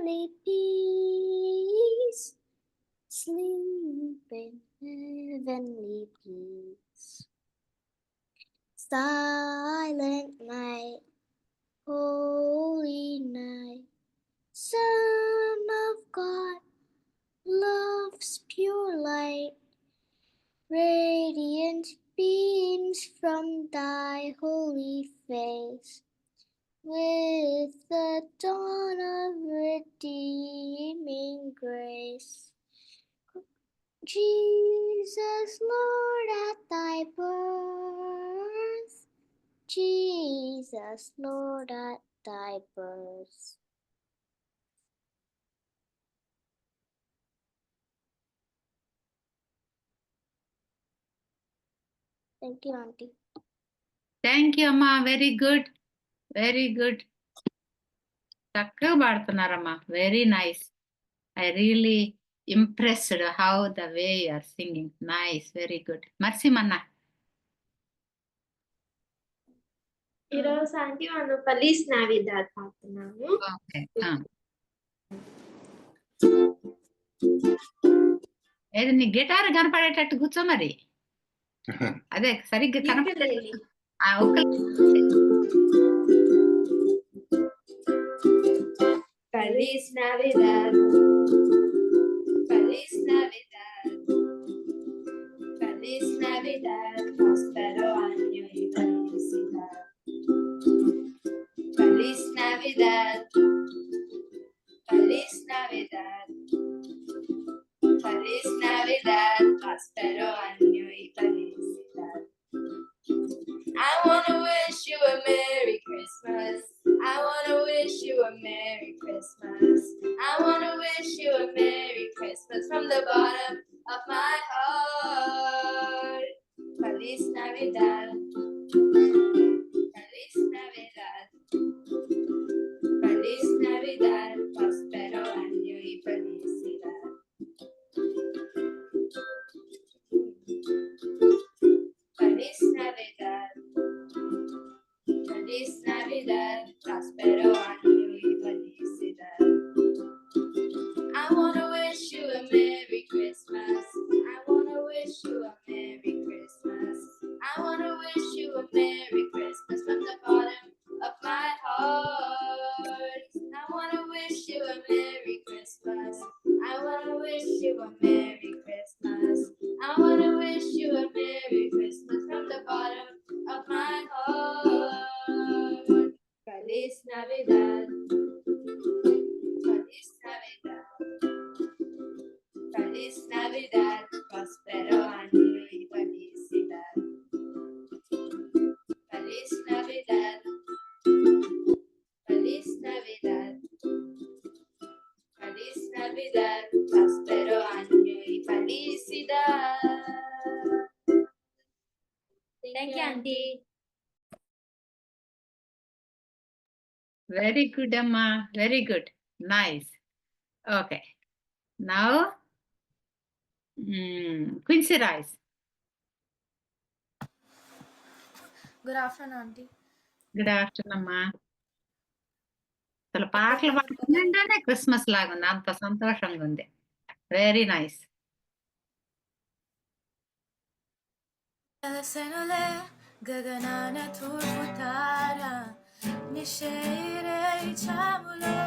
heavenly peace. Sleep in heavenly peace. Silent night, holy night, Son of God, love's pure light, radiant beams from thy holy face. With the dawn of redeeming grace. Jesus, Lord, at thy birth. Jesus, Lord, at thy birth. Thank you, Auntie. Thank you అమ్మా. Very good, very good. చక్కగా పాడుతున్నారమ్మా. Very nice. I really impressed how the way you are singing. Nice, very good. మర్సిమన్నా. ఈరోజు auntie మనం ఫeliz navidad పాడుతున్నాము. Okay. ఏది నీ guitar కనపడేటట్టు కూర్చో మరి. అదే సరిగ్గా కనపడే Feliz Navidad, Feliz Navidad, Feliz Navidad, próspero año y felicidad. Feliz Navidad, Feliz Navidad, Feliz Navidad, próspero año y felicidad. I wanna wish you a Merry Christmas. I wanna wish you a Merry Christmas. I wanna wish you a Merry Christmas from the bottom of my heart. Feliz Navidad, Feliz Navidad, Feliz Navidad, próspero año y felicidad. Feliz Navidad, Feliz Navidad, próspero año y felicidad. I wanna wish you a Merry Christmas. I wanna wish you a Merry Christmas. I wanna wish you a Merry Christmas from the bottom of my heart. I wanna wish you a Merry Christmas. I wanna wish you a Merry Christmas. I wanna wish you a Merry Christmas from the bottom of my heart. Feliz Navidad, Feliz Navidad, Feliz Navidad, próspero año y felicidad. Feliz Navidad, Feliz Navidad, Feliz Navidad, próspero año y felicidad. Thank you, Auntie. Very good అమ్మా. Very good. Nice. Okay. Now Quincy Royce. Good afternoon auntie. Good afternoon అమ్మా. అసలు పాటలు పాడుతుందంటేనే Christmas లాగా ఉంది. అంత సంతోషంగా ఉంది. Very nice. వెలసెనులే గగనాన తూర్పు తార నిశేరే చాములో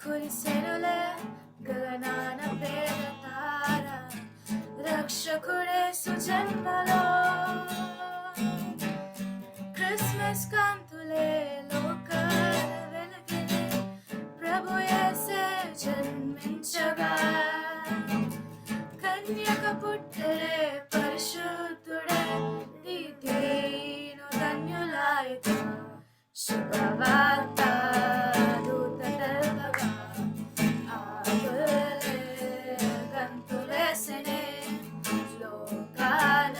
కురిసెనులే గగనాన పేద తార రక్షకుడే సుజన్మలో క్రిస్మస్ కాంతులే లోకాల వెలుగులే ప్రభు యేసే జన్మించగా కన్యక పుట్టలే పరిశుద్ధుడే దీను ధన్యులాయక శుభవార్త దూత తెలవగా ఆకులే గంతులేసెనే లోకాన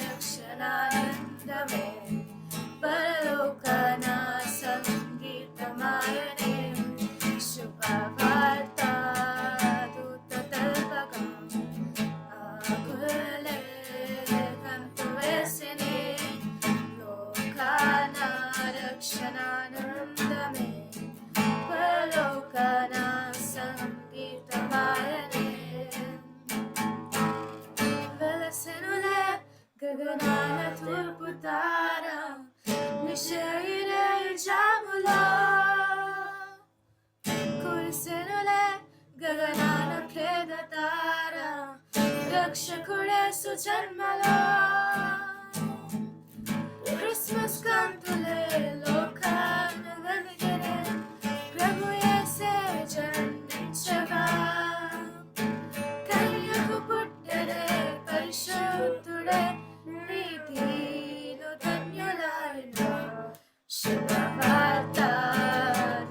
రక్షణానందమే పరలోకాన సంగీతమాయనే శుభవార్త దూత తెలవగా ఆకులే గంతులేసెనే లోకాన రక్షణానందమే రక్షకుడే సుజన్మలో క్రిస్మస్ కాంతులే లోకాన్ని వెలిగినే ప్రభు యేసే జన్మించగా కన్యకు పుట్టెడే పరిశుద్ధుడే నీతిలో ధన్యులైన శుభవార్త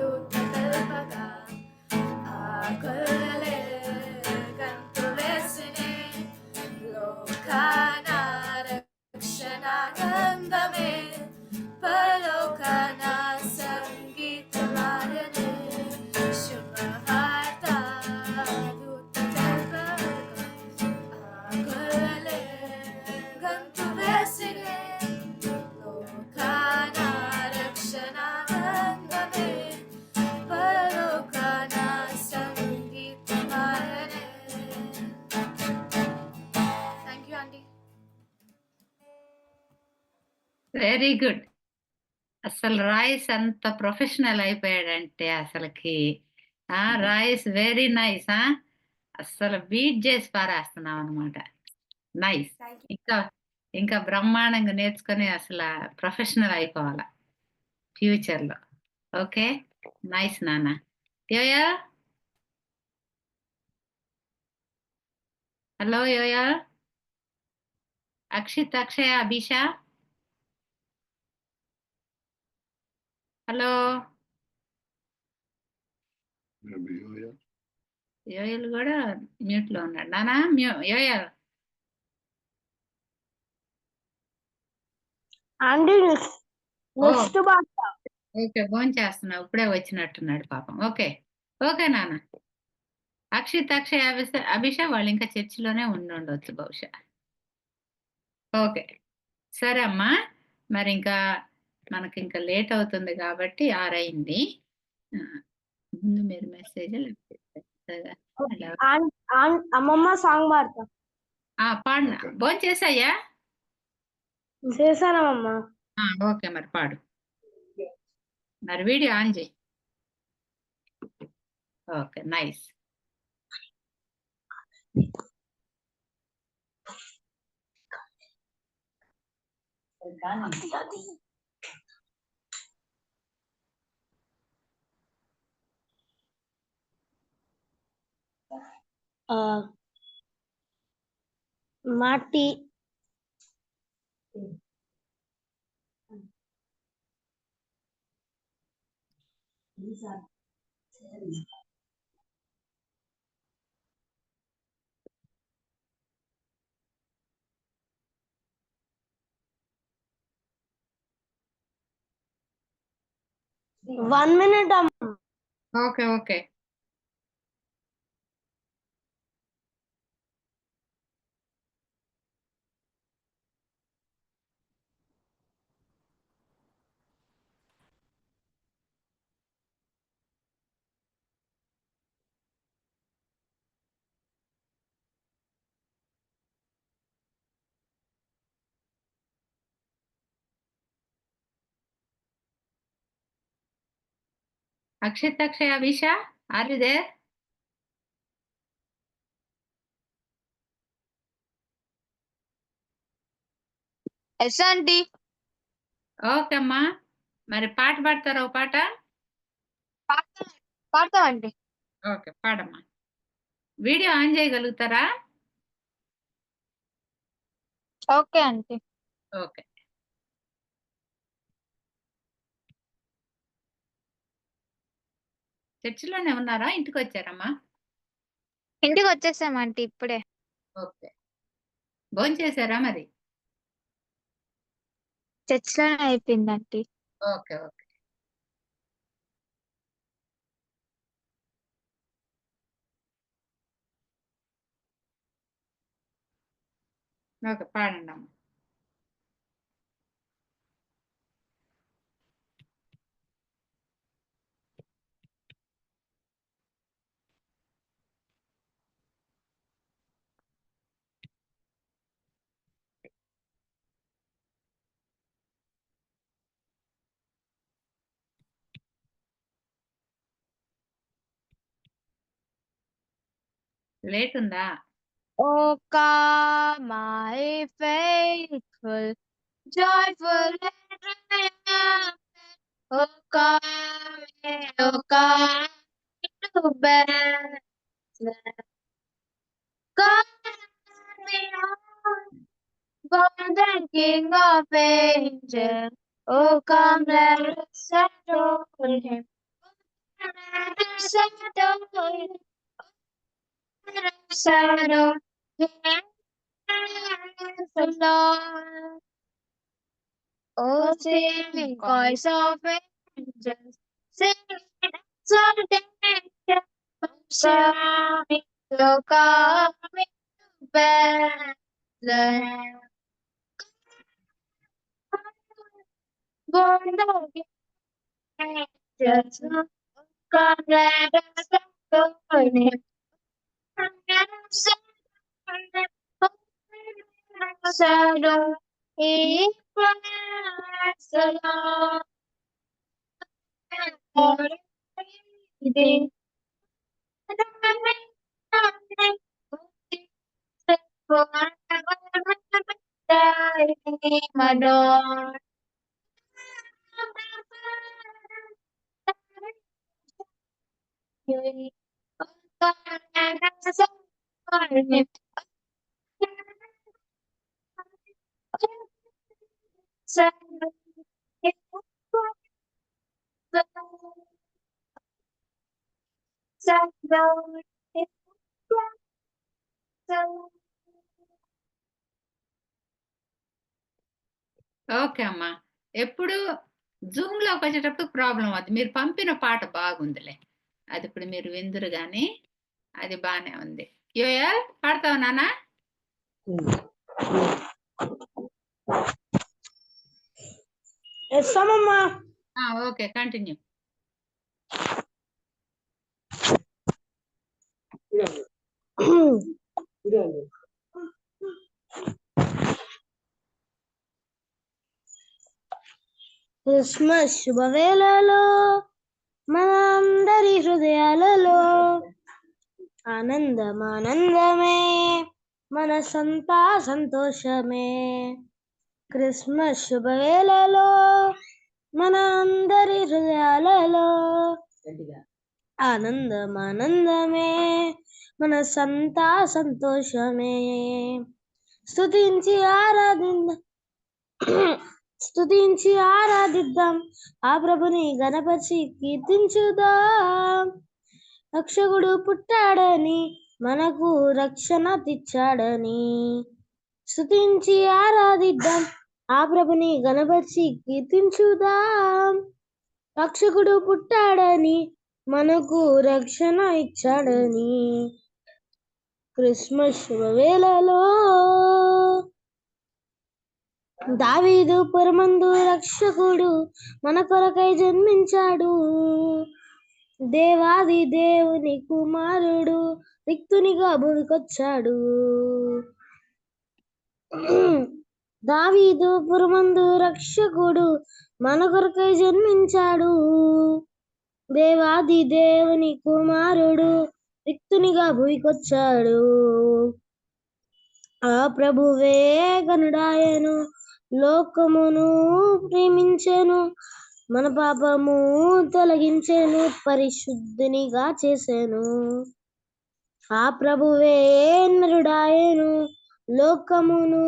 దూత తెల్పగా ఆ గొల్లలే గంతు వేసినే లోకాన రక్షణానందమే పరలోకాన సంగీతమాయనే శుభవార్త దూత తెల్పగా ఆ గొల్లలే గంతు వేసినే లోకాన రక్షణానందమే పరలోకాన సంగీతమాయనే. Thank you auntie. Very good. అసలు రాయిస్ అంత ప్రొఫెషనల్ అయిపోయాడంటే అసలుకి రాయిస్ వెరీ నైస్. అసలు బీట్ చేసి పారేస్తున్నాం అనమాట. నైస్. Thank you. ఇంకా ఇంకా బ్రహ్మాండంగా నేర్చుకొని అసలు ప్రొఫెషనల్ అయిపోవాలా ఫ్యూచర్లో. ఓకే, నైస్ నాన్న. యోయా, హలో యోయా, అక్షిత్, అక్షయ, అభిషా, హలో. యోయల్ కూడా మ్యూట్ లో ఉన్నాడు నానా. యోయల్ ఆంటీ నెక్స్ట్ బాట ఓకే, ఫోన్ చేస్తున్నావు, ఇప్పుడే వచ్చినట్టున్నాడు పాపం. ఓకే ఓకే నాన్న. అక్షిత్, అక్షయ, అభిషా వాళ్ళు ఇంకా చర్చిలోనే ఉండొచ్చు బహుశా. ఓకే సరే అమ్మా, మరి ఇంకా మనకి ఇంకా లేట్ అవుతుంది కాబట్టి 6 అయింది. ముందు మీరు మెసేజ్ అమ్మమ్మ సాంగ్ పాడతా. పాడిన. ఫోన్ చేసాయా? చేశానమ్మా. ఓకే మరి పాడు. మరి వీడియో ఆన్ చేయి. Okay nice. మాటి వన్ మినిట్ అమ్మా. Okay okay. Akshit, Akshaya, Abhisha, are you there? Yes auntie. Okay అమ్మా, మరి పాట పాడతారా? ఓ పాట పాడతామండి. ఓకే పాడమ్మా. వీడియో ఆన్ చేయగలుగుతారా? Okay auntie. ఓకే. చర్చిలోనే ఉన్నారా? ఇంటికి వచ్చారమ్మా? ఇంటికి వచ్చేసామంటీ ఇప్పుడే. ఓకే. భోజనం చేశారా మరి? చర్చిలోనే అయిపోయిందంటీ. Okay okay. ఓకే పాడండి అమ్మా. లేట్ ఉందా? O come, my faithful, joyful and triumphant. O come to Bethlehem. Come, behold, born the King of angels. O come, let us adore him. Let us adore him. Let us adore him. The Lord. Oh, sing, voice of angels, sing, exaltation, shouting, O coming to Bethlehem. Born of angels, come let us adore him. Let us adore him. Praise the Lord. Madonna. Okay అమ్మా. ఎప్పుడు Zoom లోకి వచ్చేటప్పుడు problem అవుతుంది. మీరు పంపిన పాట బాగుందిలే, అది ఇప్పుడు మీరు విందురు గాని అది బానే ఉంది. యోయల్ పాడతావు నానా? ఇస్తామమ్మా. Okay, continue. క్రిస్మస్ శుభవేళలో మన అందరి హృదయాలలో ఆనందమే, మనసంతా సంతోషమే. క్రిస్మస్ శుభవేళలో మన అందరి హృదయాలలో ఆనందమే, మనసంతా సంతోషమే. స్తుతించి ఆరాధిద్దాం, ఆ ప్రభుని గణపరిచి కీర్తించుదాం. రక్షకుడు పుట్టాడని, మనకు రక్షణ తెచ్చాడని. స్తుతించి ఆరాధిద్దాం, ఆ ప్రభుని గణపరిచి కీర్తించుదాం. రక్షకుడు పుట్టాడని, మనకు రక్షణ ఇచ్చాడని. క్రిస్మస్ శుభవేళలో దావీదు పురమందు రక్షకుడు మన కొరకై జన్మించాడు. దేవాది దేవుని కుమారుడు రిక్తునిగా భూమికొచ్చాడు. దావీదు పురమందు రక్షకుడు మన కొరకై జన్మించాడు. దేవాది దేవుని కుమారుడు రిక్తునిగా భూమికొచ్చాడు. ఆ ప్రభువే గనుడాయను, లోకమును ప్రేమించెను, మన పాపము తొలగించెను, పరిశుద్ధినిగా చేసెను. ఆ ప్రభువే నరుడాయను, లోకమును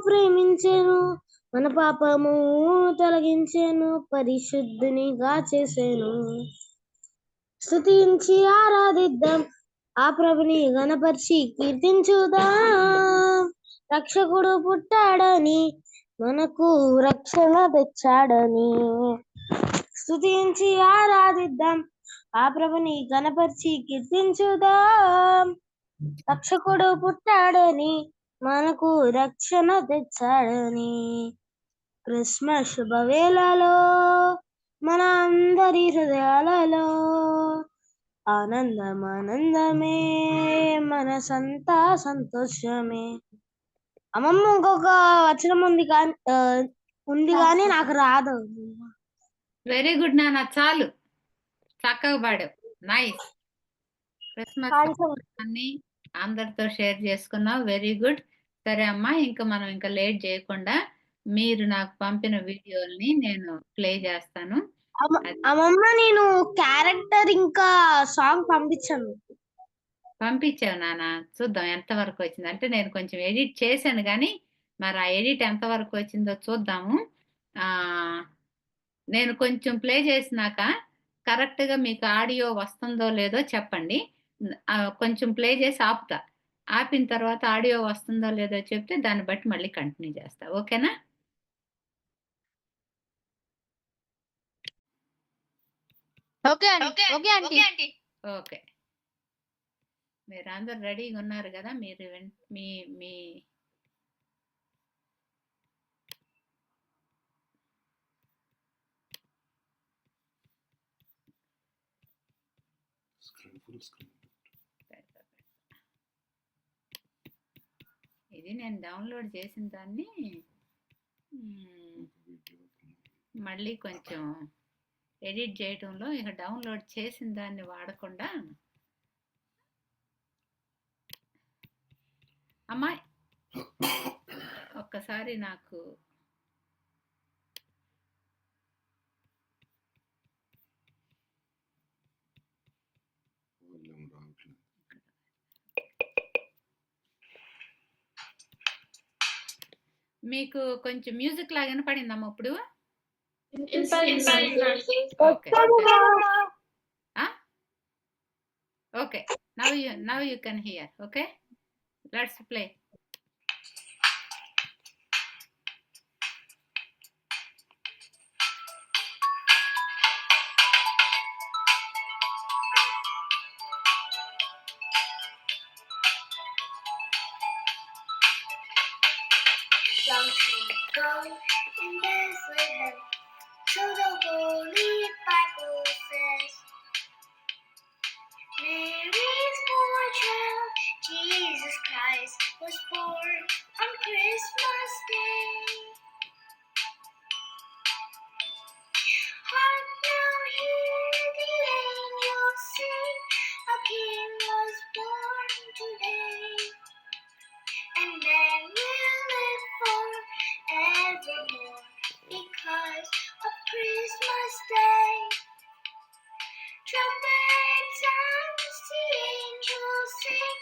ప్రేమించెను, మన పాపము తొలగించెను, పరిశుద్ధినిగా చేసెను. స్తుతించి ఆరాధిద్దాం, ఆ ప్రభుని గణపరిచి కీర్తించుదాం. రక్షకుడు పుట్టాడని, మనకు రక్షణ తెచ్చాడని. స్తుతించి ఆరాధిద్దాం, ఆ ప్రభుని గణపరిచి కీర్తించుదాం. రక్షకుడు పుట్టాడని, మనకు రక్షణ తెచ్చాడని. క్రిస్మస్ శుభవేళలో మన అందరి హృదయాలలో ఆనందమే, మనసంతా సంతోషమే. అమ్మమ్మ ఇంకొక వచనం ఉంది కానీ నాకు రాదు. వెరీ గుడ్ నాన్న, చాలు, చక్కగా పాడావు. నైస్. క్రిస్మస్ అన్ని అందరితో షేర్ చేసుకున్నావు. Very good. సరే అమ్మా, ఇంకా మనం ఇంకా లేట్ చేయకుండా మీరు నాకు పంపిన వీడియోల్ని నేను ప్లే చేస్తాను. అది అమ్మమ్మ నేను క్యారెక్టర్ ఇంకా సాంగ్ పంపించాను. పంపించావు నాన్న. చూద్దాం ఎంతవరకు వచ్చింది. అంటే నేను కొంచెం ఎడిట్ చేశాను కానీ మరి ఆ ఎడిట్ ఎంతవరకు వచ్చిందో చూద్దాము. నేను కొంచెం ప్లే చేసినాక కరెక్ట్గా మీకు ఆడియో వస్తుందో లేదో చెప్పండి. కొంచెం ప్లే చేసి ఆపుతా. ఆపిన తర్వాత ఆడియో వస్తుందో లేదో చెప్తే దాన్ని బట్టి మళ్ళీ కంటిన్యూ చేస్తా. ఓకేనా? Okay auntie. ఓకే. మీరందరూ రెడీగా ఉన్నారు కదా? మీరు మీ మీ ఇది నేను డౌన్లోడ్ చేసిన దాన్ని మళ్ళీ కొంచెం ఎడిట్ చేయటంలో ఇక డౌన్లోడ్ చేసిన దాన్ని వాడకుండా అమ్మాయి ఒక్కసారి నాకు మీకు కొంచెం మ్యూజిక్ లాగా వినపడిందమ్మా ఇప్పుడు? Okay. Okay. Now you can hear. Okay? Let's play. Long ago in Bethlehem, so the Holy Bible says, Mary's small child, Jesus Christ, was born on Christmas Day. Hark now, hear the angels sing, a King was born today, and then we'll live forevermore because of Christmas Day. Trumpet sounds, the angels sing,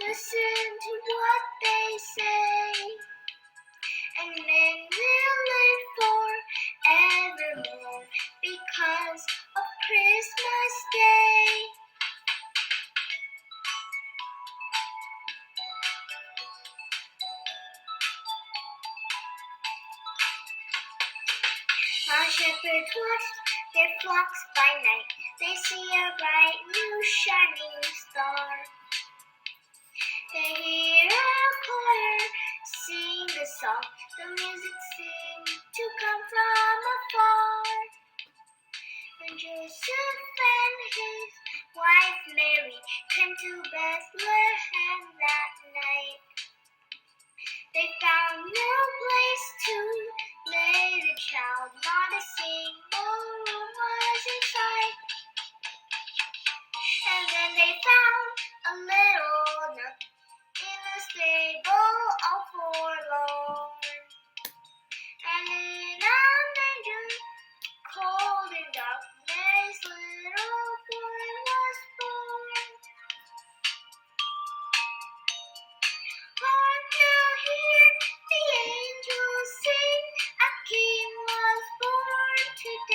listen to what they say, and then we'll live forevermore because of Christmas Day. While shepherds watched their flocks by night, they see a bright new shining star. They hear a choir sing a song, the music seemed to come from afar. When Joseph and his wife Mary came to Bethlehem that night, they found no place to lay the child, not a single room was in sight. And then they found a little nook in a stable all forlorn, and in a manger, cold and dark, Mary's little boy was born. Hark now, hear the angels sing, a King was born today.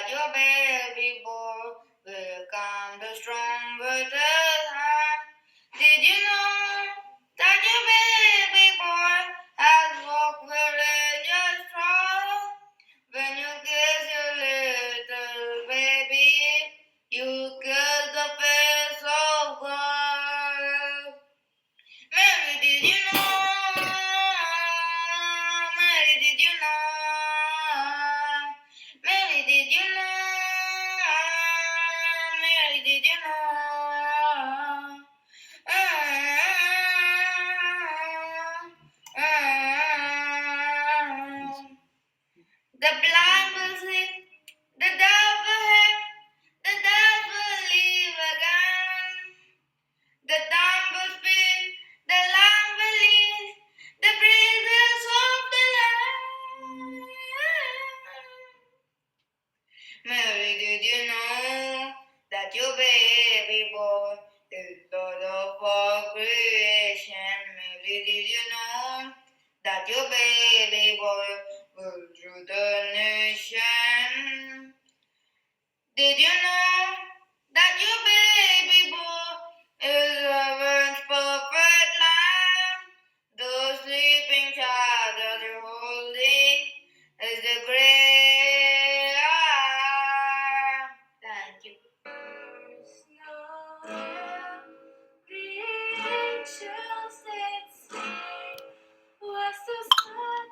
that your baby boy will come the stronger the time. Did you know that your baby boy has walked villagers strong? When you kiss your little baby, you kiss the face of God. Mary, did you know? Mary, did you know? Mary, did you know? Mary, did you know? The blind will see, the deaf will hear, the deaf will live again. The dumb will speak, the lame will lead, the praises of the Lamb. Mary, did you know that your baby boy is Lord of all creation? Mary, did you know that your baby boy will rule the nation? Did you know that your baby boy is heaven's perfect lamb? The sleeping child that you're holding is the great I am. Thank you. Snow, the angels did sing, was the sun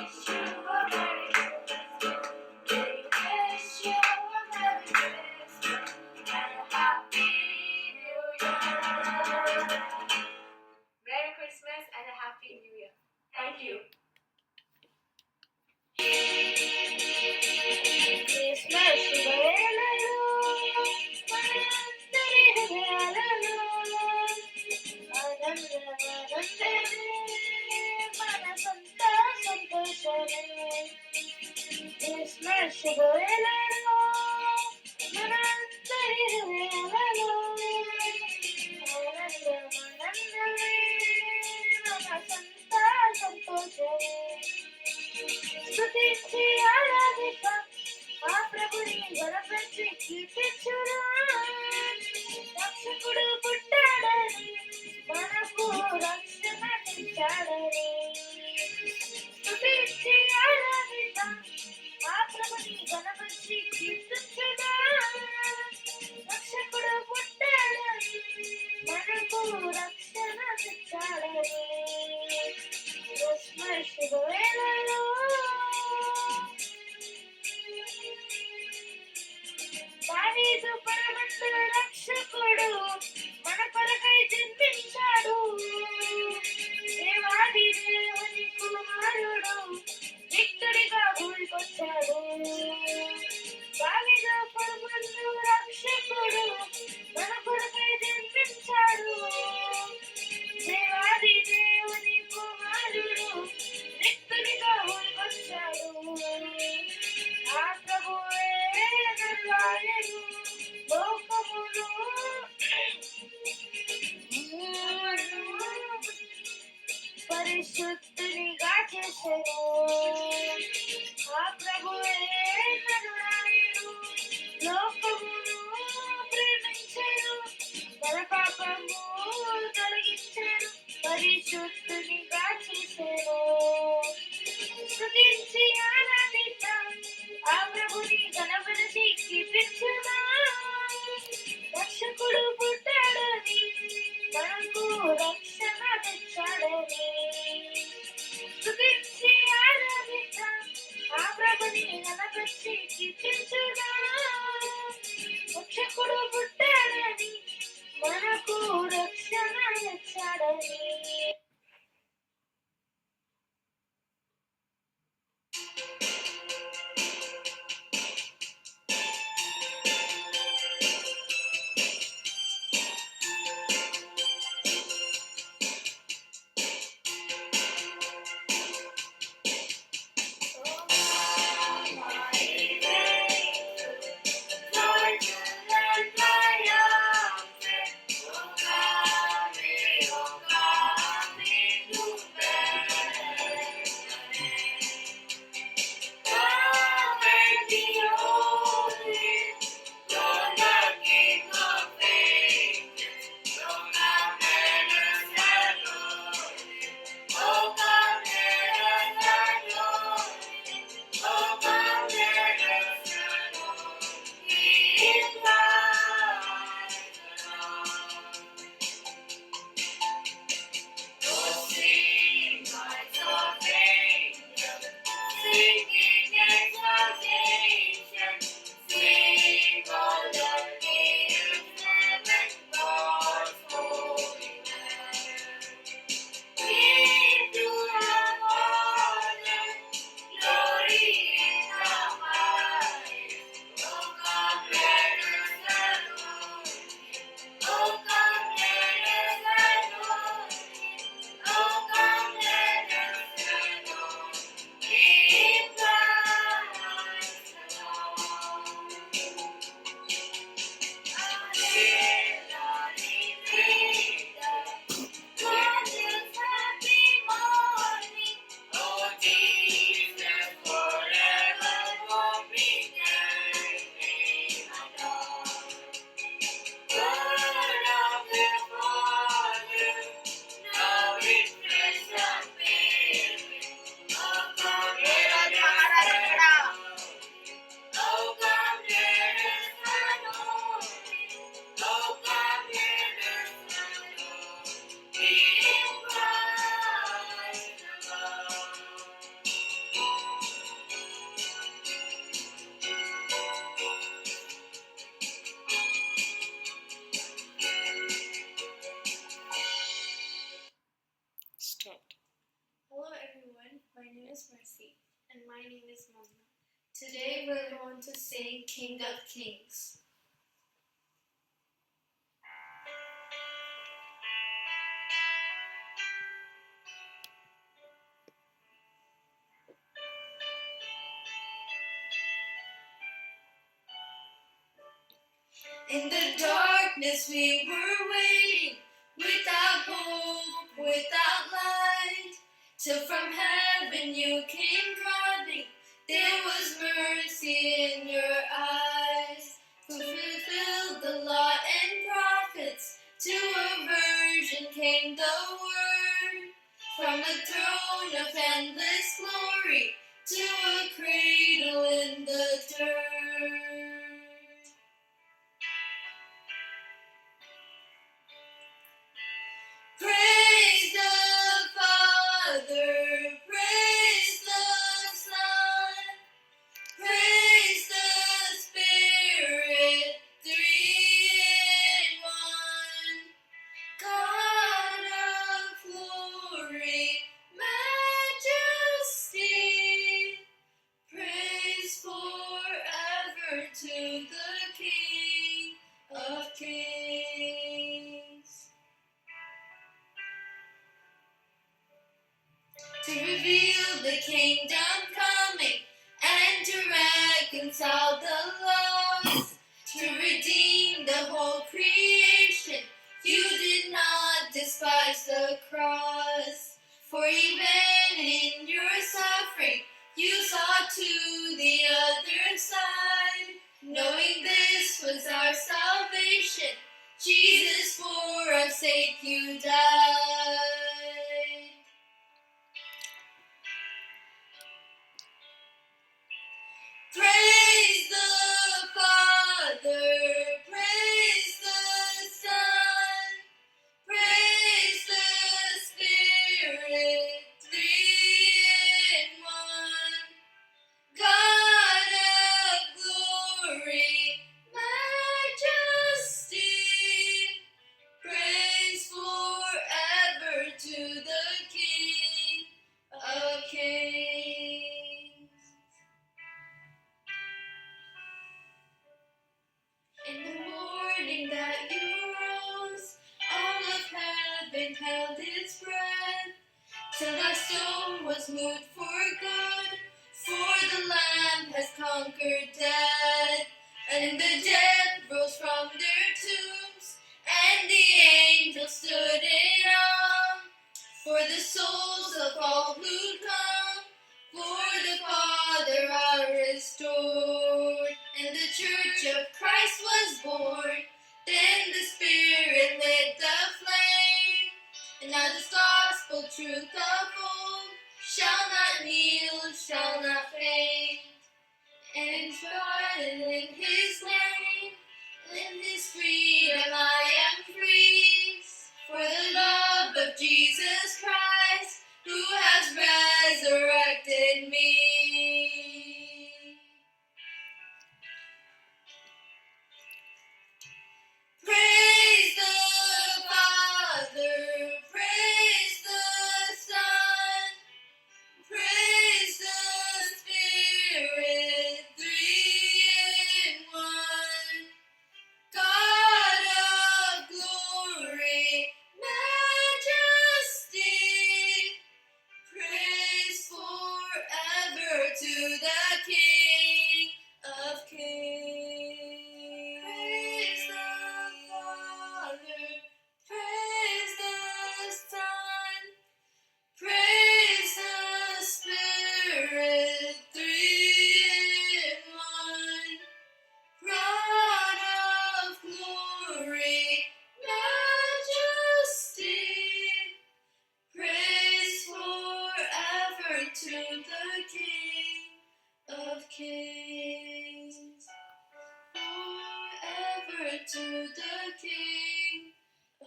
Merry Christmas and a Happy New Year. Thank you. Christmas శుభవేళలో మనందరి హృదయాలలో ఆనందమే మనసంతా సంతోషమే. Christmas శుభవేళలో మనందరి హృదయాలలో ఆనందమే మనసంతా సంతోషమే. స్తుతించి ఆరాధిద్దాం ఆ ప్రభుని గణపతి కీర్తించుదా. రక్షకుడు పుట్టాడని మనకు రక్షణ ఇచ్చాడని. స్తుతించి ఆరాధిద్దాం ఆ ప్రభుని గణపతి కీర్తించుదా. రక్షకుడు పుట్టాడని మనకు రక్షణ ఇచ్చాడని. క్రిస్మస్ శుభవేళలో దావీదు పరమందు రక్షకుడు మన కొరకై జన్మించాడు. దేవాది దేవుని కుమారుడు విక్టరీగా భూమికొచ్చాడు. దావీదు పరమందు రక్షకుడు మన కొరకై జన్మించాడు. దేవాది దేవుని కుమారుడు విక్టరీగా భూమికొచ్చాడు. ఆ ప్రభువే నరులాయను లోకమును పరిశుద్ధునిగా చేసెను. ఆ ప్రభువే నరులాయను లోకమును ప్రేమించెను. మన పాపము తొలగించెను పరిశుద్ధునిగా చేసెను. స్తుతించి ఆరాధిద్దాం ఆ ప్రభుని గణపతి కీర్తించుదా. రక్షకుడు పుట్టాడని మనకు రక్షణ తెచ్చాడని. స్తుతించి ఆరాధిద్దాం ఆ ప్రభుని గణపతి కీర్తించుదా. రక్షకుడు పుట్టాడని మనకు రక్షణ తెచ్చాడని. my name is Mona. Today we're going to sing King of Kings. In the darkness we were waiting, without hope, without light, till from heaven you came calling. There was mercy in your eyes, who fulfilled the law and prophets. To a virgin came the word, from the throne of endless glory, to a cradle in the dirt. Praise the Father, praise the Son, praise the Spirit, three in one. God of glory, majesty, praise forever to the King of Kings. To reveal the kingdom coming and to reconcile the lost, to redeem the whole creation. You did not despise the cross, for even in your suffering you saw to the other side, knowing this was our salvation. Jesus, for our sake you died. Praise the Father, praise the Son, praise the Spirit, three in one. God of glory, majesty, praise forever to the King of Kings. In the morning that you rose, all of heaven held its breath, till thy soul was moved for good, for the Lamb has conquered death. And the dead rose from their tombs, and the angels stood in awe, for the souls of all who come, for the Father are restored. And the Church of Christ was born, then the Spirit lit the flame, and now this gospel truth of old shall not kneel, shall not faint. And in His blood and in His name, in His freedom I am free, for the love of Jesus Christ, who has resurrected me. Praise the Father, praise the Son, praise the Spirit, three in one. God of glory, majesty, praise forever to the King of Kings. Praise the Father, praise the Son, praise the Spirit, three in one. God of glory, majesty, praise forever to the King of Kings. Forever to the King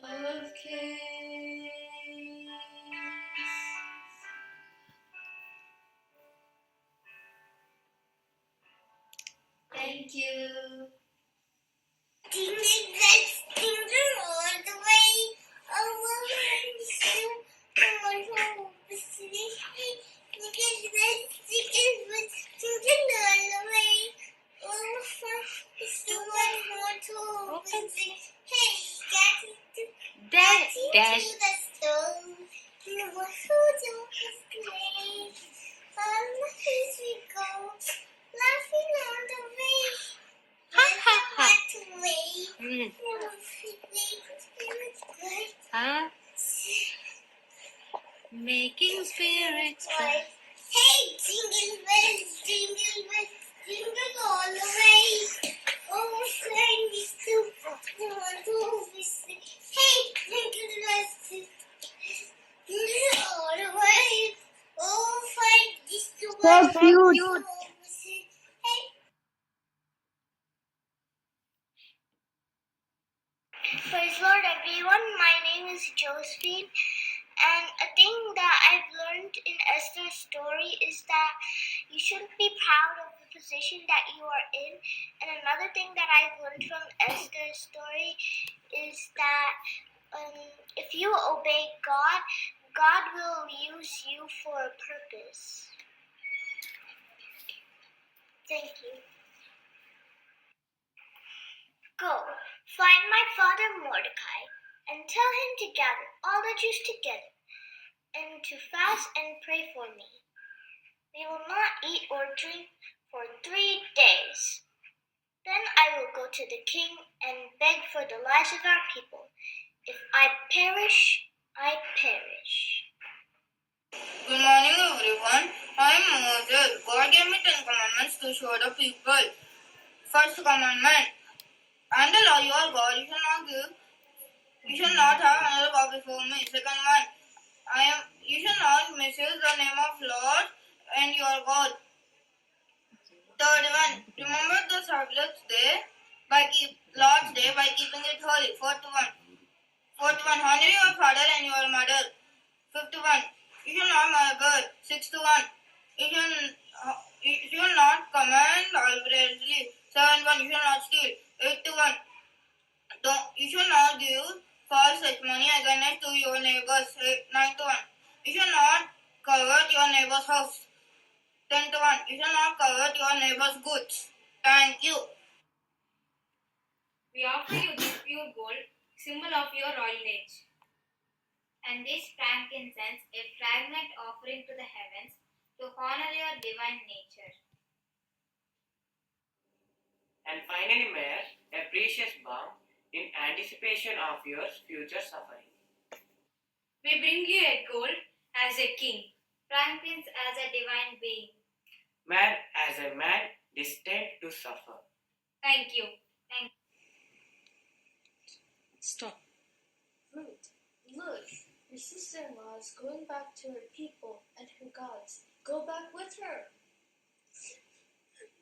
of Kings. Thank you. cute. Praise Lord, everyone. My name is Josephine, and a thing that I've learned in Esther's story is that you shouldn't be proud of the position that you are in. And another thing that I've learned from Esther's story is that if you obey God, God will use you for a purpose. Thank you. Go, find my father Mordecai, and tell him to gather all the Jews together, and to fast and pray for me. We will not eat or drink for 3 days. Then I will go to the king and beg for the lives of our people. If I perish, I perish. Good morning, everyone. I am Moses. God gave me 10 commandments to show the people. First commandment: I am the Lord your God. You shall not have another God before me. Second one: you shall not misuse the name of Lord and your God. Third one: remember the Sabbath day Lord's day by keeping it holy. Fourth one: honor your father and your mother. Fifth one: you shall not murder. Sixth one: you shall not command arbitrarily. Seventh one: you shall not steal. Eighth one: you shall not give false testimony against your neighbors. Ninth one: you shall not covet your neighbor's house. 10th one: you shall not covet your neighbor's goods. Thank you. We offer you this pure gold, symbol of your royal age. And this frankincense, a fragrant offering to the heavens, to honor your divine nature. And finally, Mayor, a precious balm in anticipation of your future suffering. We bring you a gold as a king, frankincense as a divine being. Mayor as a man destined to suffer. Thank you. Stop. Ruth, look, your sister-in-law is going back to her people and her gods. Go back with her.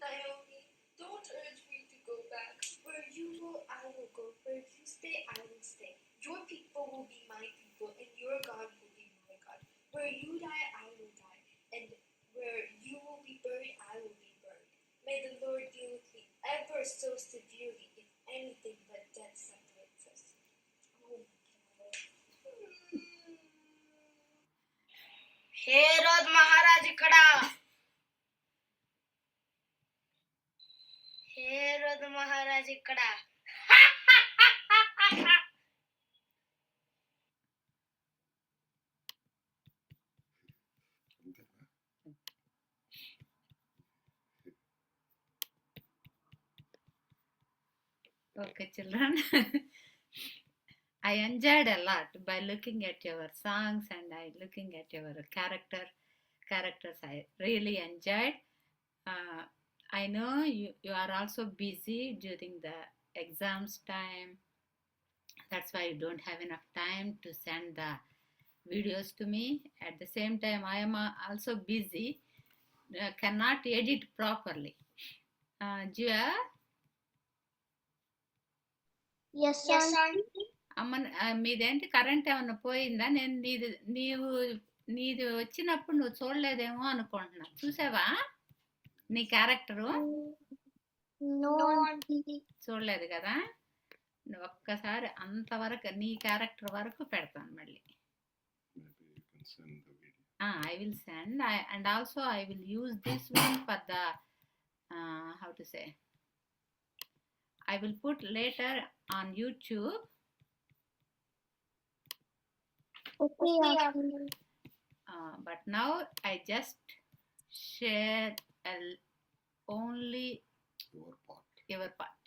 Naomi, don't urge me to go back. Where you go, I will go. Where you stay, I will stay. Your people will be my people, and your God will be my God. Where you die, I will die. And where you will be buried, I will be buried. May the Lord deal with me ever so severely if anything but death separates us. Herod Maharaj ఇక్కడ హేరోద్ మహారాజ్ ఇక్కడ Okay, children. I enjoyed a lot by looking at your songs and looking at your characters. I really enjoyed. I know you are also busy during the exams time. That's why you don't have enough time to send the videos to me. At the same time, I am also busy, cannot edit properly. Jia, Yes, auntie. అమ్మ మీదేంటి current ఏమన్నా పోయిందా? నేను నీది వచ్చినప్పుడు నువ్వు చూడలేదేమో అనుకుంటున్నా. చూసావా నీ క్యారెక్టరు? No, auntie. చూడలేదు కదా. నువ్వు ఒక్కసారి అంతవరకు నీ క్యారెక్టర్ వరకు పెడతాను మళ్ళీ. I will send. And also I will use this one for the how to say, I will put later on YouTube. Okay, auntie. But now I just share only your part.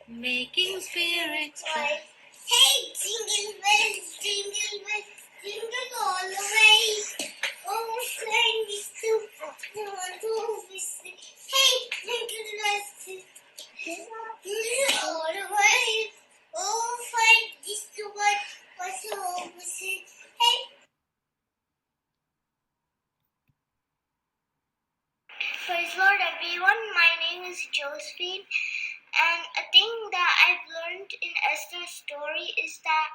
Making spirits bright. Hey, jingle bells, jingle all the way. Oh, friend, it's too Hey, jingle bells, jingle all the way. Oh, friend, it's too much. Hey. Praise Lord, everyone. My name is Josephine. And a thing that I've learned in Esther's story is that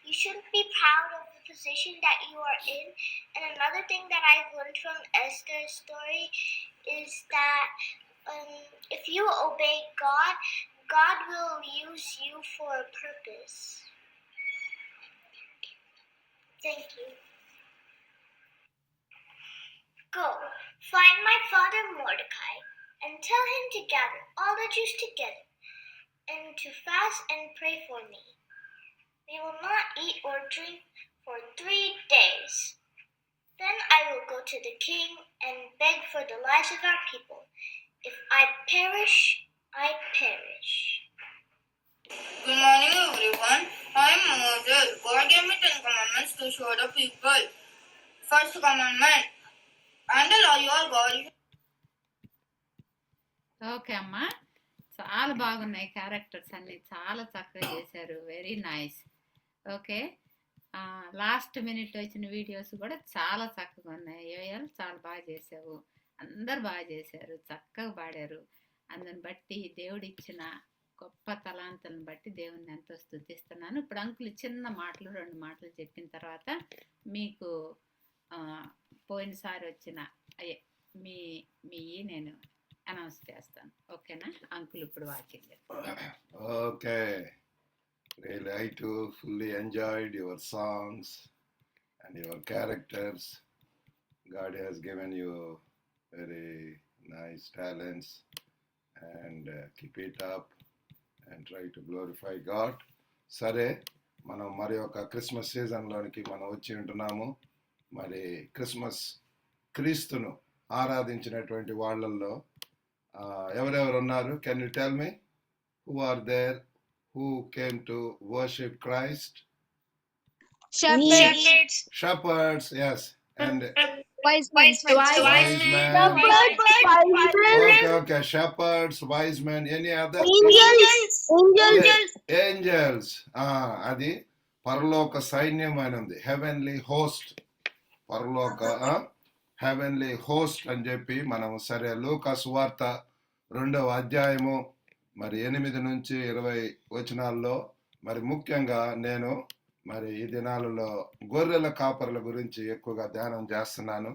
you shouldn't be proud of the position that you are in. And another thing that I've learned from Esther's story is that if you obey God, God will use you for a purpose. Thank you. Go, find my father Mordecai, and tell him to gather all the Jews together, and to fast and pray for me. We will not eat or drink for 3 days. Then I will go to the king and beg for the lives of our people. If I perish, I perish. Good morning, everyone. I'm Moses. God gave me 10 commandments to show the people. First commandment, and the law your God. Okay అమ్మా, చాలా బాగున్నాయి characters అన్ని, చాలా చక్కగా చేశారు. Very nice. Okay, last minute వచ్చిన videos కూడా చాలా చక్కగా ఉన్నాయి. యోయల్ చాలా బాగా చేసావు, అందరు బాగా చేశారు, చక్కగా పాడారు. అందుని బట్టి దేవుడిచ్చిన గొప్ప తలాంతులను బట్టి దేవుణ్ణి ఎంతో స్తుతిస్తున్నాను. ఇప్పుడు అంకుల్ చిన్న మాటలు 2 మాటలు చెప్పిన తర్వాత మీకు పోయినసారి వచ్చిన మీ నేను అనౌన్స్ చేస్తాను. ఓకేనా అంకుల్? ఇప్పుడు walking. Okay, really I too fully enjoyed your songs and your characters. God has given you very nice talents, and keep it up and try to glorify God. సరే, మనం మరి ఒక క్రిస్మస్ సీజన్లోనికి మనం వచ్చి ఉంటున్నాము. మరి క్రిస్మస్ క్రీస్తును ఆరాధించినటువంటి వాళ్ళల్లో ఎవరెవరు ఉన్నారు? Can you tell me who are there who came to worship Christ? Shepherds, yes. And Wise men. Okay, shepherds, wise men, any other? Angels. అది పరలోక సైన్యం అనేది, heavenly host. పరలోక heavenly host అని చెప్పి మనం సరే లూకా సువార్త 2వ అధ్యాయము మరి 8 నుంచి 20 వచనాల్లో మరి ముఖ్యంగా నేను మరి ఈ దినాలలో గొర్రెల కాపరుల గురించి ఎక్కువగా ధ్యానం చేస్తున్నాను.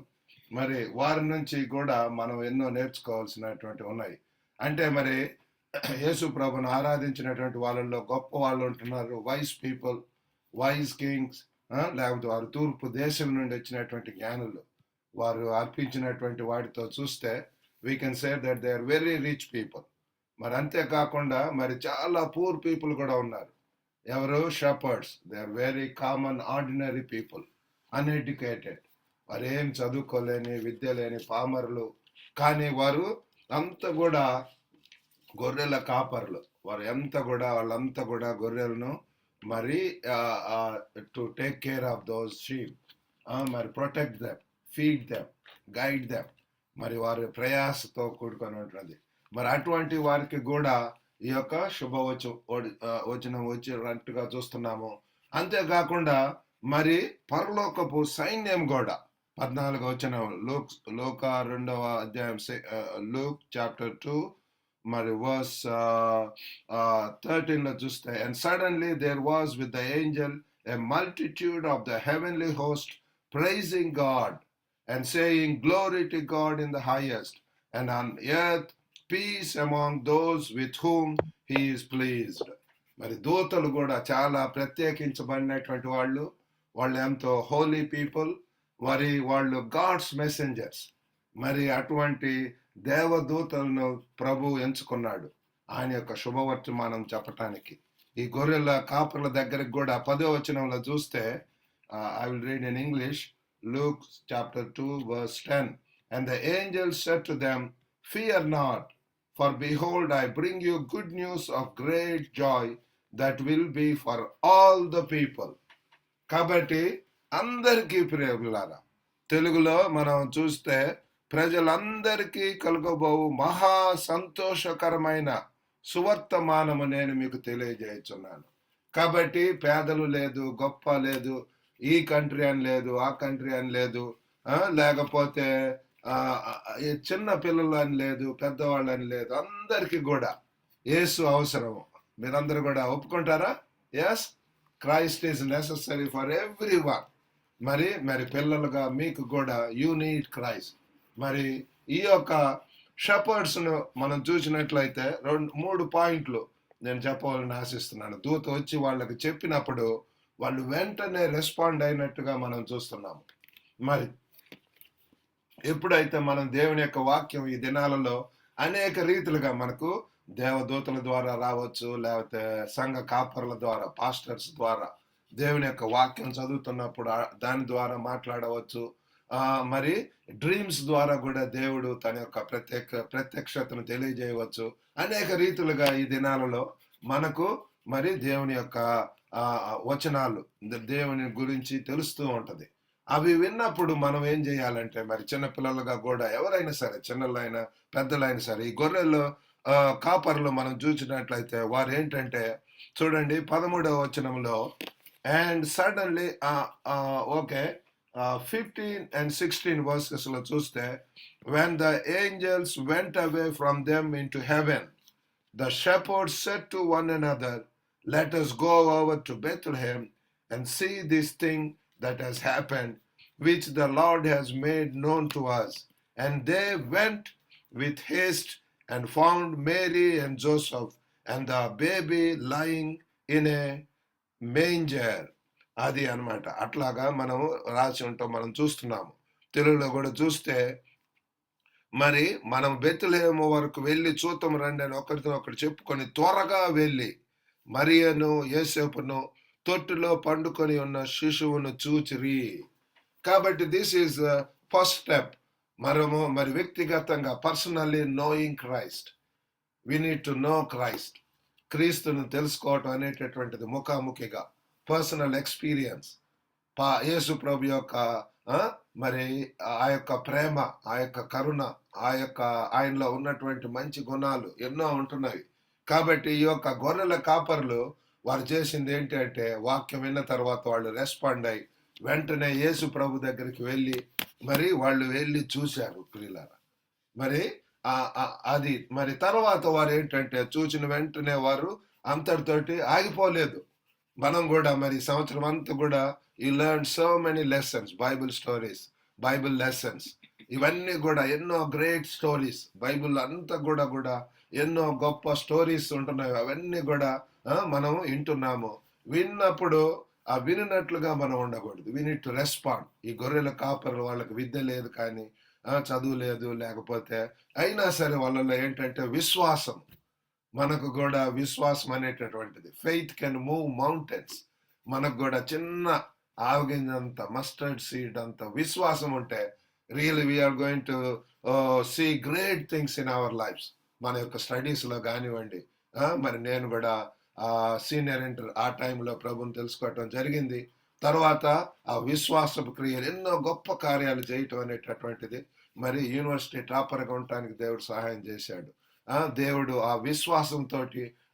మరి వారి నుంచి కూడా మనం ఎన్నో నేర్చుకోవాల్సినటువంటి ఉన్నాయి. అంటే మరి యేసు ప్రభును ఆరాధించినటువంటి వాళ్ళల్లో గొప్ప వాళ్ళు ఉంటున్నారు, వైస్ పీపుల్, వైస్ కింగ్స్, లేకపోతే వారు తూర్పు దేశం నుండి వచ్చినటువంటి జ్ఞానులు. వారు అర్పించినటువంటి వాటితో చూస్తే we can say that they are very rich people. మరి అంతేకాకుండా మరి చాలా పూర్ పీపుల్ కూడా ఉన్నారు. ఎవరు? Shepherds. They are very common ordinary people, uneducated. వారు ఏం చదువుకోలేని, విద్య లేని పామరులు. కానీ వారు అంతా కూడా గొర్రెల కాపర్లు. వాళ్ళంతా కూడా గొర్రెలను మరి to take care of those sheep, మరి protect them, feed them, guide them. మరి వారి ప్రయాసతో కూడుకొని ఉంటుంది. మరి అటువంటి వారికి కూడా ఈ యొక్క శుభవచనం వచ్చినట్టుగా చూస్తున్నాము. అంతేకాకుండా మరి పరలోకపు సైన్యం కూడా 14వ వచనం లూకా 2వ అధ్యాయం లూక్ చాప్టర్ 2 మరి వర్స్ 13 లో చూస్తే, and suddenly there was with the angel a multitude of the heavenly host praising God and saying, glory to God in the highest, and on earth peace among those with whom he is pleased. మరి దూతలు కూడా చాలా ప్రత్యేకించబడినటువంటి వాళ్ళు ఎంతో Holi people. వాళ్ళు God's messengers. మరి అటువంటి దేవదూతలను ప్రభు ఎంచుకున్నాడు ఆయన యొక్క శుభవర్తమానం చెప్పటానికి. ఈ గొర్రెల కాపర్ల దగ్గరికి కూడా 10వ వచనంలో చూస్తే, I will read in English, Luke chapter 2 verse 10. And the angel said to them, fear not, for behold, I bring you good news of great joy that will be for all the people. కాబట్టి అందరికీ ప్రియులారా, తెలుగులో మనం చూస్తే ప్రజలందరికీ కలుగబోవు మహా సంతోషకరమైన సువర్తమానము నేను మీకు తెలియజేయుచున్నాను. కాబట్టి పేదలు లేదు, గొప్ప లేదు, ఈ కంట్రీ అని లేదు, ఆ కంట్రీ అని లేదు, లేకపోతే చిన్న పిల్లలు అని లేదు, పెద్దవాళ్ళు అని లేదు, అందరికీ కూడా యేసు అవసరము. మీరందరూ కూడా ఒప్పుకుంటారా? Yes, Christ is necessary for every one. మరి పిల్లలుగా మీకు కూడా యూ నీడ్ క్రైస్ట్. మరి ఈ యొక్క షెపర్డ్స్ ను మనం చూసినట్లయితే 3 పాయింట్లు నేను చెప్పాలని ఆశిస్తున్నాను. దూత వచ్చి వాళ్ళకి చెప్పినప్పుడు వాళ్ళు వెంటనే రెస్పాండ్ అయినట్టుగా మనం చూస్తున్నాము. మరి ఎప్పుడైతే మనం దేవుని యొక్క వాక్యం ఈ దినాలలో అనేక రీతిలుగా మనకు దేవదూతల ద్వారా రావచ్చు, లేకపోతే సంఘ కాపరుల ద్వారా, పాస్టర్స్ ద్వారా దేవుని యొక్క వాక్యం చదువుతున్నప్పుడు దాని ద్వారా మాట్లాడవచ్చు. మరి డ్రీమ్స్ ద్వారా కూడా దేవుడు తన యొక్క ప్రత్యక్షతను తెలియజేయవచ్చు. అనేక రీతులుగా ఈ దినాలలో మనకు మరి దేవుని యొక్క వచనాలు, దేవుని గురించి తెలుస్తూ ఉంటది. అవి విన్నప్పుడు మనం ఏం చేయాలంటే, మరి చిన్నపిల్లలుగా కూడా ఎవరైనా సరే, చిన్నలైనా పెద్దలైనా సరే, ఈ గొర్రెలు కాపర్లు మనం చూసినట్లయితే వారు ఏంటంటే, చూడండి 13వ వచనంలో, అండ్ సడన్లీ 15 and 16 verses లో చూస్తే, when the angels went away from them into heaven, the shepherds said to one another, let us go over to Bethlehem and see this thing that has happened, which the Lord has made known to us. And they went with haste and found Mary and Joseph and the baby lying in a manger. అది అన్నమాట. అట్లాగా మనము రాసి ఉంటాం, మనం చూస్తున్నాము. తెలుగులో కూడా చూస్తే, మరి మనం బెత్లెహేము వరకు వెళ్ళి చూద్దాం రండి అని ఒకరితో ఒకరు చెప్పుకొని త్వరగా వెళ్ళి మరియను యోసేపును తొట్టులో పండుకొని ఉన్న శిశువును చూచిరి. కాబట్టి దిస్ ఈజ్ ఫస్ట్ స్టెప్. మరి వ్యక్తిగతంగా personally knowing Christ. We need to know Christ. క్రీస్తును తెలుసుకోవటం అనేటటువంటిది ముఖాముఖిగా పర్సనల్ ఎక్స్పీరియన్స్. యేసు ప్రభు యొక్క మరి ఆ యొక్క ప్రేమ, ఆ యొక్క కరుణ, ఆయనలో ఉన్నటువంటి మంచి గుణాలు ఎన్నో ఉంటున్నవి. కాబట్టి ఈ యొక్క గొర్రెల కాపర్లు వారు చేసింది ఏంటి అంటే, వాక్యం విన్న తర్వాత వాళ్ళు రెస్పాండ్ అయ్యి వెంటనే యేసు ప్రభు దగ్గరికి వెళ్ళి మరి వాళ్ళు వెళ్ళి చూశారు ప్రియులారా. మరి అది మరి తర్వాత వారు ఏంటంటే, చూసిన వెంటనే వారు అంతటితోటి ఆగిపోలేదు. మనం కూడా మరి సంవత్సరం అంతా కూడా you learn so many lessons, Bible stories, Bible lessons, ఇవన్నీ కూడా ఎన్నో గ్రేట్ స్టోరీస్. బైబిల్ అంతా కూడా ఎన్నో గొప్ప స్టోరీస్ ఉంటున్నాయి. అవన్నీ కూడా మనం వింటున్నాము. విన్నప్పుడు ఆ వినినట్లుగా మనం ఉండకూడదు. We need to respond. ఈ గొర్రెల కాపర్లు వాళ్ళకి విద్య లేదు, కానీ చదువు లేదు, లేకపోతే అయినా సరే వాళ్ళలో ఏంటంటే విశ్వాసం. మనకు కూడా విశ్వాసం అనేటటువంటిది, ఫెయిత్ కెన్ మూవ్ మౌంటైన్స్. మనకు కూడా చిన్న ఆవగింజంత, మస్టర్డ్ సీడ్ అంత విశ్వాసం ఉంటే really we are going to see great things in our lives. మన యొక్క స్టడీస్లో కానివ్వండి. మరి నేను కూడా సీనియర్ ఇంటర్ ఆ టైంలో ప్రభుని తెలుసుకోవటం జరిగింది. తర్వాత ఆ విశ్వాసపు క్రియలు, ఎన్నో గొప్ప కార్యాలు చేయటం అనేటటువంటిది. మరి యూనివర్సిటీ టాపర్గా ఉండటానికి దేవుడు సహాయం చేశాడు. దేవుడు ఆ విశ్వాసంతో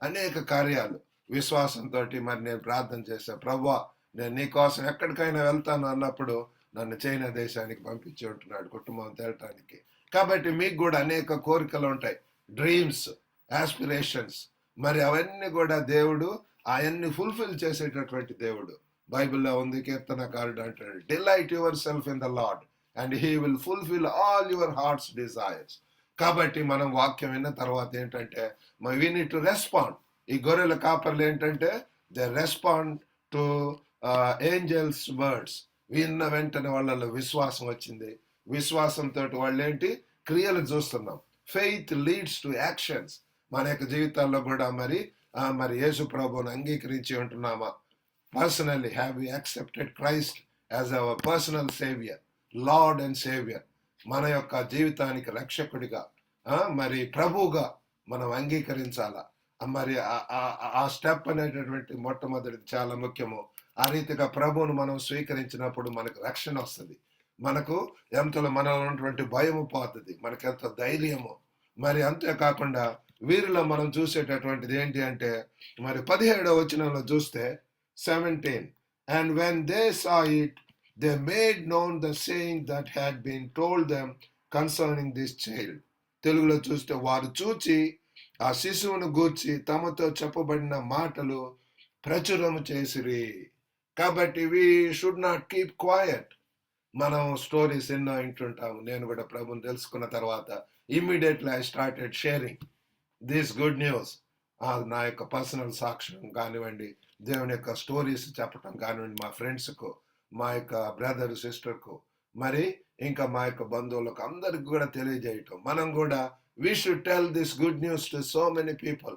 అనేక కార్యాలు, విశ్వాసంతో మరి నేను ప్రార్థన చేశాను, ప్రభువా నేను నీకోసం ఎక్కడికైనా వెళ్తాను అన్నప్పుడు నన్ను చైనా దేశానికి పంపించి ఉంటున్నాడు కుటుంబం తేలటానికి. కాబట్టి మీకు కూడా అనేక కోరికలు ఉంటాయి, డ్రీమ్స్, ఆస్పిరేషన్స్. మరి అవన్నీ కూడా దేవుడు అవన్నీ ఫుల్ఫిల్ చేసేటటువంటి దేవుడు. బైబిల్లో ఉంది, కీర్తనకారుడు అంటాడు, delight your self in the lord and he will fulfil all your hearts desires. కాబట్టి మనం వాక్యం విన్న తర్వాత ఏంటంటే, వి నీడ్ టు రెస్పాండ్. ఈ గొర్రెల కాపర్లు ఏంటంటే, they respond to angels words. విన్న వెంటనే వాళ్ళలో విశ్వాసం వచ్చింది. విశ్వాసంతో వాళ్ళు ఏంటి క్రియలు చూస్తున్నాం. Faith leads to actions. మన యొక్క జీవితాల్లో కూడా మరి యేసు ప్రభువును అంగీకరించి ఉంటున్నామా? Personally have we accepted Christ as our personal saviour, lord and saviour. మన యొక్క జీవితానికి రక్షకుడిగా మరి ప్రభువుగా మనం అంగీకరించాలా. మరి ఆ స్టెప్ అనేటటువంటి మొట్టమొదటిది చాలా ముఖ్యము. ఆ రీతిగా ప్రభువును మనం స్వీకరించినప్పుడు మనకు రక్షణ వస్తుంది. మనకు ఎంతలో మనలో ఉన్నటువంటి భయము పోతుంది, మనకు ఎంత ధైర్యము. మరి అంతేకాకుండా వీరిలో మనం చూసేటటువంటిది ఏంటి అంటే మరి 17వ వచనంలో చూస్తే 17, and when they saw it, they made known the saying that had been told them concerning this child. తెలుగులో చూస్తే వారు చూచి ఆ శిశువును గూర్చి తమతో చెప్పబడిన మాటలు ప్రచురము చేసిరి. కాబట్టి we should not keep quiet. మనం స్టోరీస్ ఎన్నో వింటుంటాము. నేను కూడా ప్రభుని తెలుసుకున్న తర్వాత immediately I started sharing this good news. నా యొక్క పర్సనల్ సాక్ష్యం కానివ్వండి, దేవుని యొక్క స్టోరీస్ చెప్పటం కానివ్వండి, మా ఫ్రెండ్స్కు, మా యొక్క బ్రదర్ సిస్టర్కు, మరి ఇంకా మా యొక్క బంధువులకు అందరికి కూడా తెలియజేయటం. మనం కూడా we should tell this good news to so many people.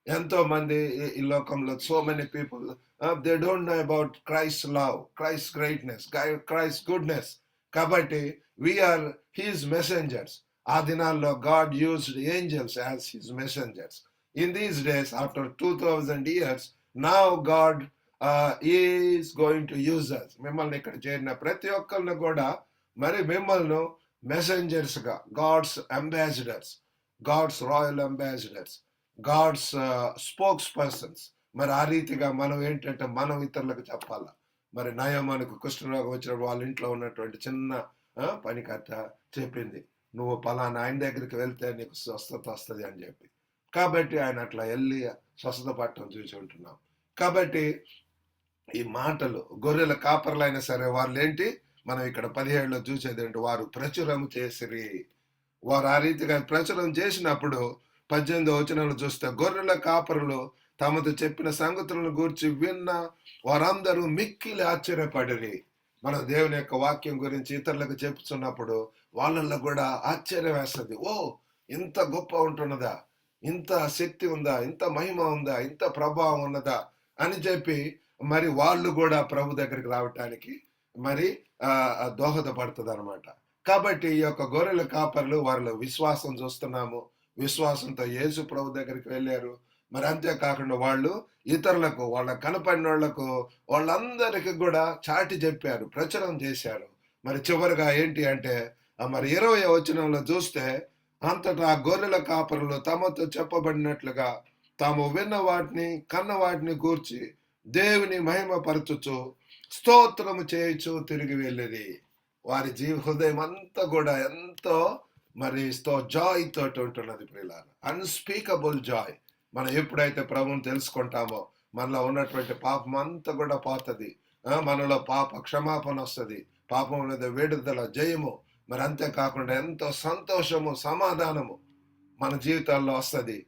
ఎంతో మంది ఈ లోకంలో so many people they don't know about Christ's love, Christ's greatness, Christ's goodness. కాబట్టి we are his messengers. ఆ దినాల్లో God used angels as his messengers. In these days, after 2000 years, now God is going to use us. మిమ్మల్ని ఇక్కడ చేరిన ప్రతి ఒక్కరిని కూడా మరి మిమ్మల్ని మెసెంజర్స్ గా, God's ambassadors, God's royal ambassadors, God's spokespersons. మరి ఆ రీతిగా మనం ఏంటంటే మనం ఇతరులకు చెప్పాలా. మరి నయమానికి కుష్ఠరోగం వచ్చినప్పుడు వాళ్ళ ఇంట్లో ఉన్నటువంటి చిన్న పనికర్త చెప్పింది, నువ్వు పలానా ఆయన దగ్గరికి వెళ్తే నీకు స్వస్థత వస్తుంది అని చెప్పి. కాబట్టి ఆయన అట్లా వెళ్ళి స్వస్థత పట్టడం చూసి ఉంటున్నాం. కాబట్టి ఈ మాటలు గొర్రెల కాపర్లైనా సరే వాళ్ళు ఏంటి, మనం ఇక్కడ 17లో చూసేది ఏంటి, వారు ప్రచురం చేసిరి. వారు ఆ రీతిగా ప్రచురం చేసినప్పుడు 18వ వచనంలో చూస్తే గొర్రెల కాపరులు తమతో చెప్పిన సంగతులను గూర్చి విన్న వారందరూ మిక్కిలి ఆశ్చర్యపడిరి. మన దేవుని యొక్క వాక్యం గురించి ఇతరులకు చెప్తున్నప్పుడు వాళ్ళల్లో కూడా ఆశ్చర్యం వేస్తుంది. ఓ, ఇంత గొప్ప ఉంటున్నదా, ఇంత శక్తి ఉందా, ఇంత మహిమ ఉందా, ఇంత ప్రభావం ఉన్నదా అని చెప్పి మరి వాళ్ళు కూడా ప్రభు దగ్గరికి రావటానికి మరి దోహదపడుతుంది అనమాట. కాబట్టి ఈ యొక్క గొర్రెల కాపర్లు వారిలో విశ్వాసం చూస్తున్నాము. విశ్వాసంతో యేసు ప్రభు దగ్గరికి వెళ్ళారు. మరి అంతేకాకుండా వాళ్ళు ఇతరులకు, వాళ్ళ కనపడిన వాళ్లకు, వాళ్ళందరికీ కూడా చాటి చెప్పారు, ప్రచురం చేశారు. మరి చివరిగా ఏంటి అంటే మరి 20వ వచనంలో చూస్తే అంతటా గొర్రెల కాపరులు తమతో చెప్పబడినట్లుగా తాము విన్న వాటిని, కన్న వాటిని గూర్చి దేవుని మహిమపరచుచు స్తోత్రము చేయొచ్చు తిరిగి వెళ్ళేది. వారి హృదయం అంతా కూడా ఎంతో మరి జాయ్ తోటి ఉంటున్నది ప్రియులారా, అన్స్పీకబుల్ జాయ్. మనం ఎప్పుడైతే ప్రభువుని తెలుసుకుంటామో మనలో ఉన్నటువంటి పాపం అంతా కూడా పోతుంది. మనలో పాప క్షమాపణ వస్తుంది, పాపం మీద విడుదల, జయము. మరి అంతేకాకుండా ఎంతో సంతోషము, సమాధానము మన జీవితాల్లో వస్తుంది.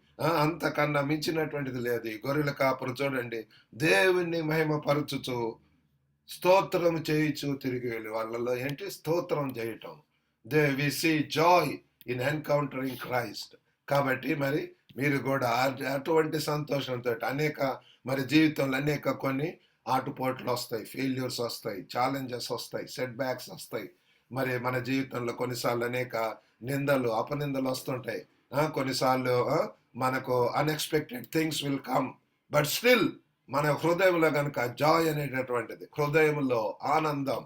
అంతకన్నా మించినటువంటిది లేదు. ఈ గొర్రెల కాపురు చూడండి, దేవుణ్ణి మహిమపరచుచు స్తోత్రం చేయించు తిరిగి వెళ్ళి వాళ్ళలో ఏంటి, స్తోత్రం చేయటం. We see joy in encountering Christ. కాబట్టి మరి మీరు కూడా అటువంటి సంతోషంతో అనేక మరి జీవితంలో అనేక కొన్ని ఆటుపోట్లు వస్తాయి, ఫెయిల్యూర్స్ వస్తాయి, ఛాలెంజెస్ వస్తాయి, సెట్ బ్యాక్స్ వస్తాయి. మరి మన జీవితంలో కొన్నిసార్లు అనేక నిందలు, అపనిందలు వస్తుంటాయి. కొన్నిసార్లు మనకు unexpected things will come. But still మన హృదయంలో కనుక జాయ్ అనేటటువంటిది, హృదయంలో ఆనందం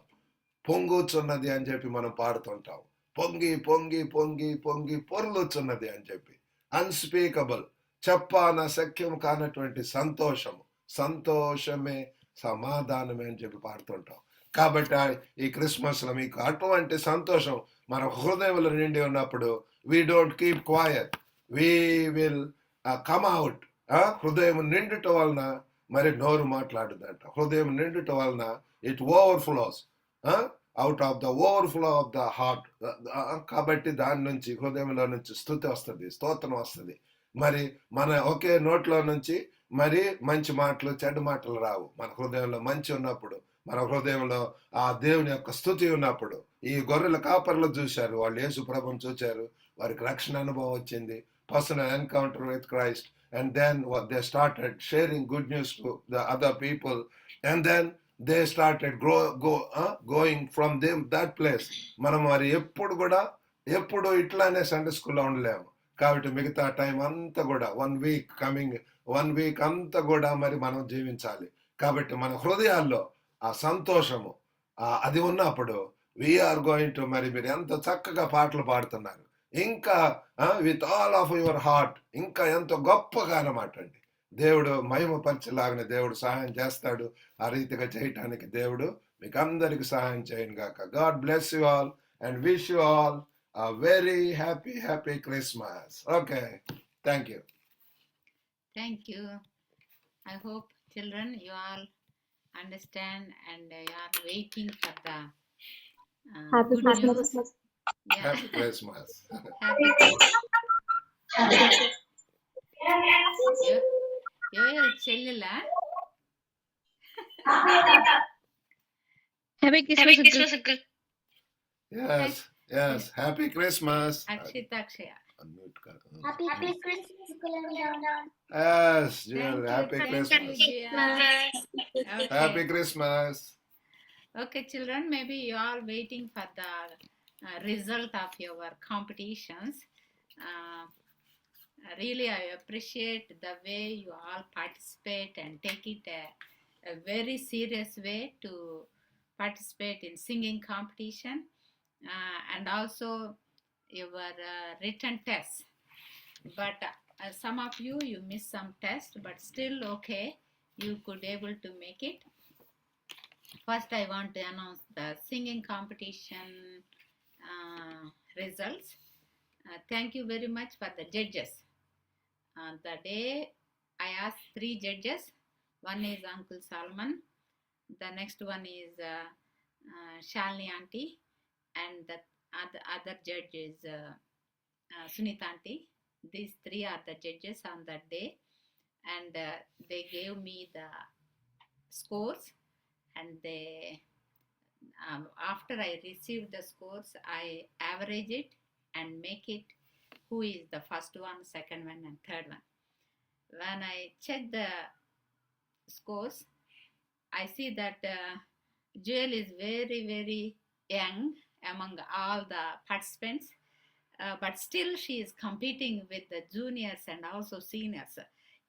పొంగుచున్నది అని చెప్పి మనం పాడుతుంటాం. పొంగి పొంగి పొంగి పొంగి పొర్లుచున్నది అని చెప్పి, అన్స్పీకబుల్, చెప్పాన సఖ్యం కానటువంటి సంతోషము, సంతోషమే సమాధానమే అని చెప్పి పాడుతుంటాం. కాబట్టి ఈ క్రిస్మస్లో మీకు అటువంటి సంతోషం మన హృదయంలో నిండి ఉన్నప్పుడు we don't keep quiet, we will come out. హృదయం నిండుట వలన మరి నోరు మాట్లాడుదంట. హృదయం నిండుట వలన it overflows out of the overflow of the heart. కాబట్టి దాని నుంచి, హృదయంలో నుంచి స్తుతి వస్తుంది, స్తోత్రం వస్తుంది. మరి మన ఒకే నోట్లో నుంచి మరి మంచి మాటలు, చెడ్డ మాటలు రావు. మన హృదయంలో మంచి ఉన్నప్పుడు, మన హృదయంలో ఆ దేవుని యొక్క స్తుతి ఉన్నప్పుడు. ఈ గొర్రెల కాపర్లు చూశారు, వాళ్ళు యేసు ప్రభువును చూశారు, వారికి రక్షణ అనుభవం వచ్చింది, personal encounter with Christ. And then they started sharing good news to the other people, and then they started going from them that place. మనం మరి ఎప్పుడు ఇట్లానే సండే స్కూల్లో ఉండలేము. కాబట్టి మిగతా టైం అంతా కూడా 1 week కమింగ్ 1 వీక్ అంతా కూడా మరి మనం జీవించాలి. కాబట్టి మన హృదయాల్లో ఆ సంతోషము అది ఉన్నప్పుడు వీఆర్ గోయింగ్ టు మరి మీరు ఎంత చక్కగా పాటలు పాడుతున్నారు. ఇంకా with all of your heart ఇంకా ఎంతో గొప్పగా అన్నమాట అండి. దేవుడు మహిమపరిచేలాగానే దేవుడు సహాయం చేస్తాడు. ఆ రీతిగా చేయటానికి దేవుడు మీకు అందరికి సహాయం చేయను గాక. God bless you all and wish you all a very happy Christmas. Okay, thank you. Thank you. I hope children you all understand and you are waiting for the Happy good news. Christmas. Yeah. Happy Christmas. Happy Yo చెల్లెలా Happy Christmas, uncle. Yes, happy Christmas. Akshita Akshaya. Unmute kar. Happy Christmas, Yes, Jill, Thank you, happy thank Christmas. you, dear. Okay. Happy Christmas. Okay, children, maybe you are waiting for the result of your competitions. Really, I appreciate the way you all participate and take it a very serious way to participate in singing competition and also your written tests. But some of you missed some tests, but still okay, you could able to make it. First, I want to announce the singing competition results. Thank you very much for the judges. The day I asked 3 judges. One is Uncle Salman, the next one is Shalini auntie, and the other judge is Sunita auntie. These 3 are the judges on that day, and they gave me the scores, and they after I received the scores, I average it and make it who is the first one, second one, and third one. When I check the scores, I see that Joel is very young among all the participants, but still she is competing with the juniors and also seniors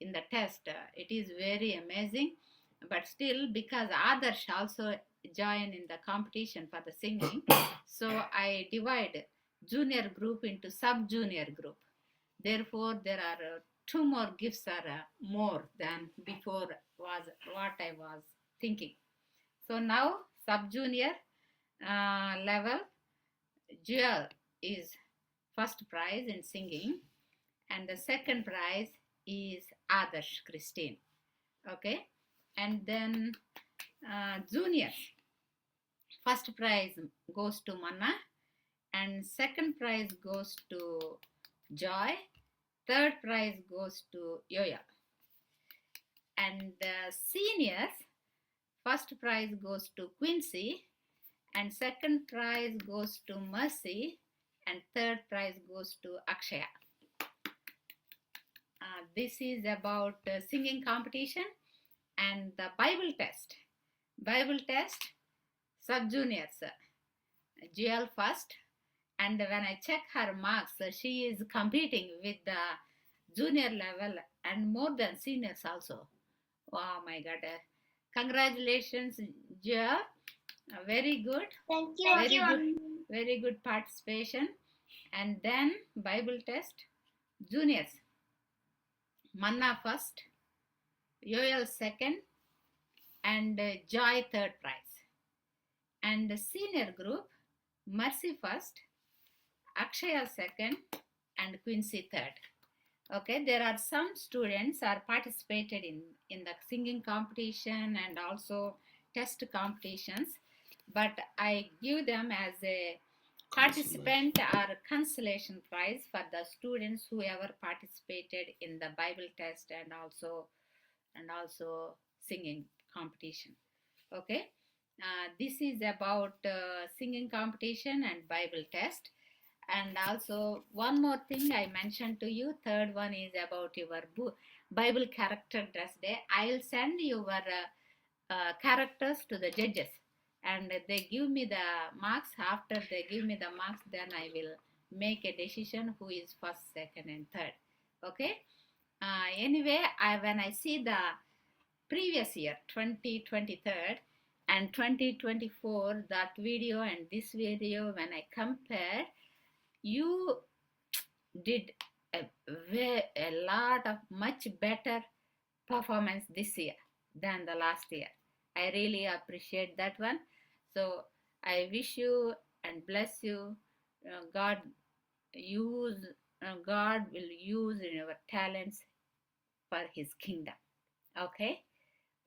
in the test. It is very amazing, but still because others also join in the competition for the singing, so I divide junior group into sub-junior group. Therefore, there are 2 more gifts are more than before was what I was thinking. So now sub-junior level, Jewel is first prize in singing, and the second prize is Adarsh Christine. Okay, and then juniors, first prize goes to Manna, and second prize goes to Joy, third prize goes to Yoya. And the seniors, first prize goes to Quincy, and second prize goes to Mercy, and third prize goes to Akshaya. This is about singing competition and the Bible test. Bible test, sub-juniors, GL first, and when I check her marks, she is competing with the junior level and more than seniors also. Oh my God. Congratulations, GL. Very good. Thank you. Very good participation. And then Bible test, juniors, Manna first, Yoel second, and Joy third prize. And the senior group, Mercy first, Akshaya second, and Quincy third. Okay, there are some students are participated in the singing competition and also test competitions, but I give them as a participant or consolation prize for the students who ever participated in the Bible test and also singing competition. Okay, this is about singing competition and Bible test. And also one more thing I mentioned to you, third one is about your Bible character dress day. I'll send your characters to the judges and they give me the marks. After they give me the marks, then I will make a decision who is first, second and third. Okay, Anyway, when I see the previous year 2023 and 2024, that video and this video, when I compare, you did a lot of much better performance this year than the last year. I really appreciate that one. So I wish you and bless you. God will use your talents for His kingdom. Okay.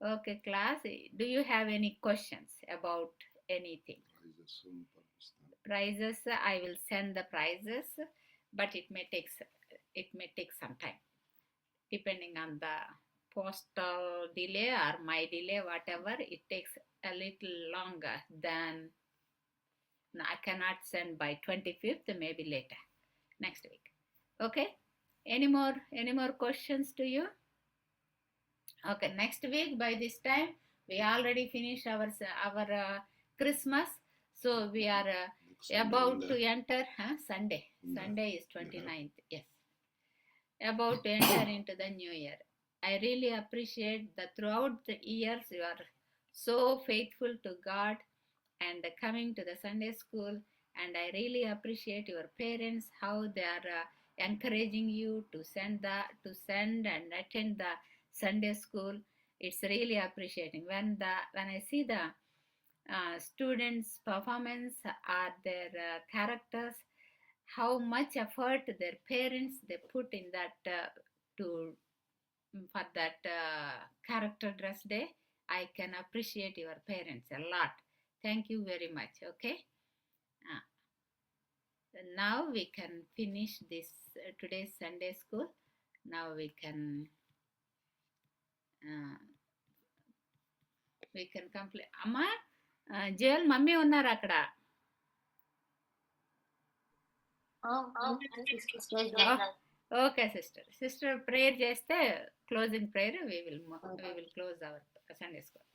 Okay, class. Do you have any questions about anything? Prizes, I will send the prizes, but it may take some time, depending on the postal delay or my delay, whatever. It takes a little longer than I cannot send by 25th, maybe later next week. Okay. Any more questions to you? Okay, next week by this time we already finished our Christmas, so we are about to enter Sunday. Sunday is 29th. Yes, about to enter into the new year. I really appreciate that throughout the years you are so faithful to God and coming to the Sunday school, and I really appreciate your parents, how they are encouraging you to send and attend the Sunday school. It's really appreciating when I see the students' performance or their characters, how much effort their parents they put in that for that character dress day. I can appreciate your parents a lot. Thank you very much. Okay. Now we can finish this today's Sunday school. Now we can complete. Amma, Joel, mummy unnara akkada. Okay, sister prayer cheste closing prayer we will close our Sunday school.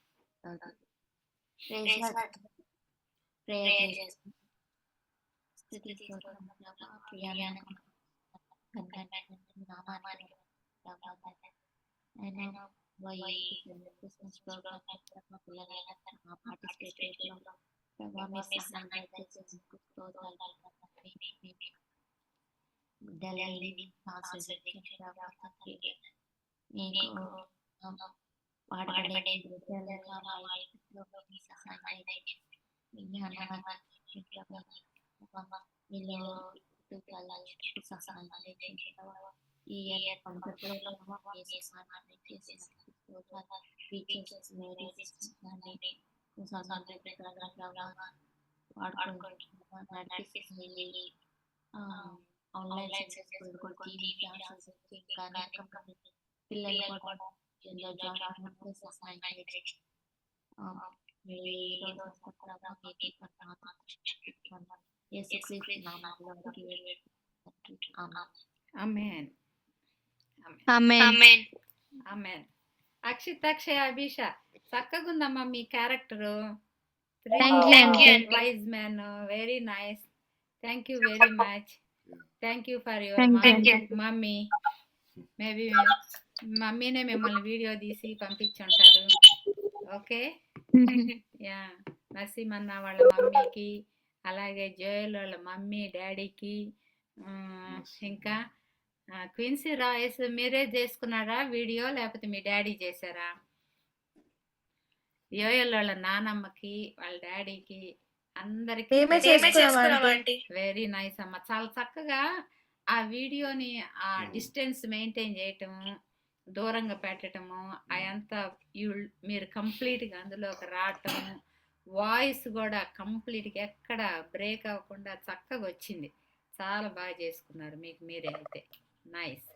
Amen. Amen. Amen. Akshay Abhisha, చక్కగుందమ్మా మీ character. Thank you. Wise man, very nice. Thank you very much. Thank you for your mummy. Maybe మమ్మీనే మిమ్మల్ని video తీసి పంపించుంటారు. Okay. Yeah, నరసింహన్న వాళ్ళ మమ్మీకి, అలాగే జోయల్ వాళ్ళ mummy డాడీకి, ఇంకా క్విన్సీ రాయస్ మీరే చేసుకున్నారా వీడియో లేకపోతే మీ డాడీ చేశారా? యోయల్ వాళ్ళ నానమ్మకి, వాళ్ళ డాడీకి, అందరికి వెరీ నైస్ అమ్మ. చాలా చక్కగా ఆ వీడియోని ఆ డిస్టెన్స్ మెయింటైన్ చేయటము, దూరంగా పెట్టడము, అదంతా మీరు కంప్లీట్గా అందులోకి రావటము, వాయిస్ కూడా కంప్లీట్గా ఎక్కడ బ్రేక్ అవ్వకుండా చక్కగా వచ్చింది. చాలా బాగా చేసుకున్నారు మీకు మీరే అయితే. నైస్.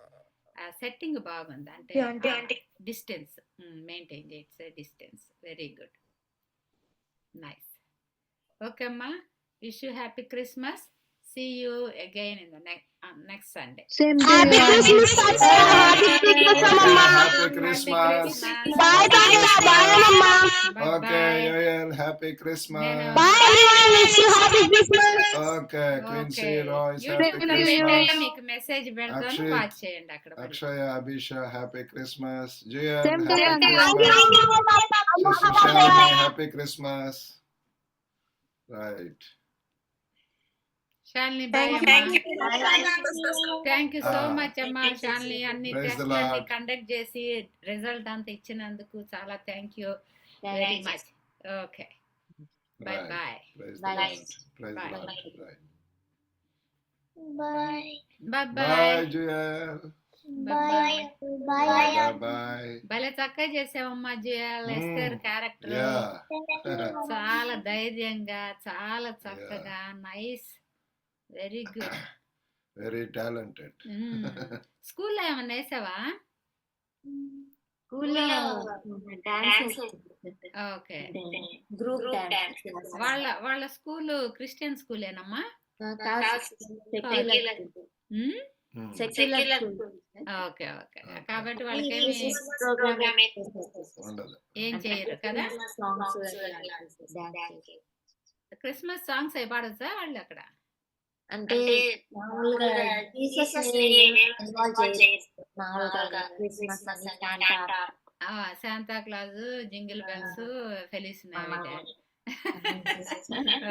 సెట్టింగ్ బాగుంది, అంటే డిస్టెన్స్ మెయింటైన్ చేయట్స్ distance. Very good, nice. Okay అమ్మా, wish you happy Christmas. see you again in the next Sunday. Same to Happy you. Christmas, Tata. Happy Christmas, Mama. Happy Christmas. Bye, Tata. Bye, Mama. Okay, Yoel, happy Christmas. Bye, everyone. Wish you happy Christmas. Okay, Quincy, Royce, happy YouTube లో వెళ్ళి Christmas. మీకు message పెడతాను, Akshay. Watch చేయండి అక్కడ మరి. Akshaya, Abhisha, happy Christmas. Jayan, Same to happy you. Christmas. Sister Shalini, happy Christmas. Right. Shalini bye అమ్మా. Thank you so much అమ్మా శాలిని, అన్ని Praise the టెస్ట్లు అన్ని Lord. కండక్ట్ చేసి రిజల్ట్ అంతా ఇచ్చినందుకు చాలా thank you very much. Okay, bye Right. Bye. Praise Bye. the Lord. Praise Bye. the Lord. Right. Bye. Bye Bye, bye. Joel. Bye. Bye, bye. భలే చక్కగా చేసావమ్మా జ్యుయల్. Esther character Yeah. చాలా ధైర్యంగా, చాలా చక్కగా, nice, very good. Very talented. స్కూల్లో ఏమన్నా వేసావా? స్కూల్లో డాన్స్ ఓకే. గ్రూప్ డాన్స్ వాళ్ళ స్కూల్ క్రిస్టియన్ స్కూలేనమ్మా? Secular okay okay. కాబట్టి వాళ్ళకేమి ప్రోగ్రామ్ ఉండదు. ఏం చేయరు కదా. సాంగ్స్ క్రిస్మస్ సాంగ్స్ అవి పాడొచ్చా వాళ్ళు అక్కడ? అంటే మామూలుగా జీసస్ ని ఇన్వాల్వ్ చేయరు. మామూలుగా క్రిస్మస్ అని Santa Santa Claus, jingle bells, ఫెలిస్ డాడ్.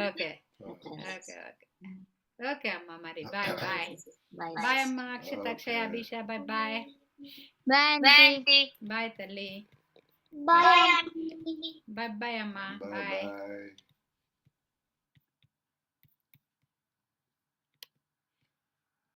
ఓకే ఓకే ఓకే ఓకే అమ్మా, మరి బాయ్ బాయ్. బాయ్ అమ్మా. Akshata, Akshaya, Abhisha, bye bye. Bye తల్లి. బాయ్ బాయ్ బాయ్ అమ్మా. Bye, bye. bye.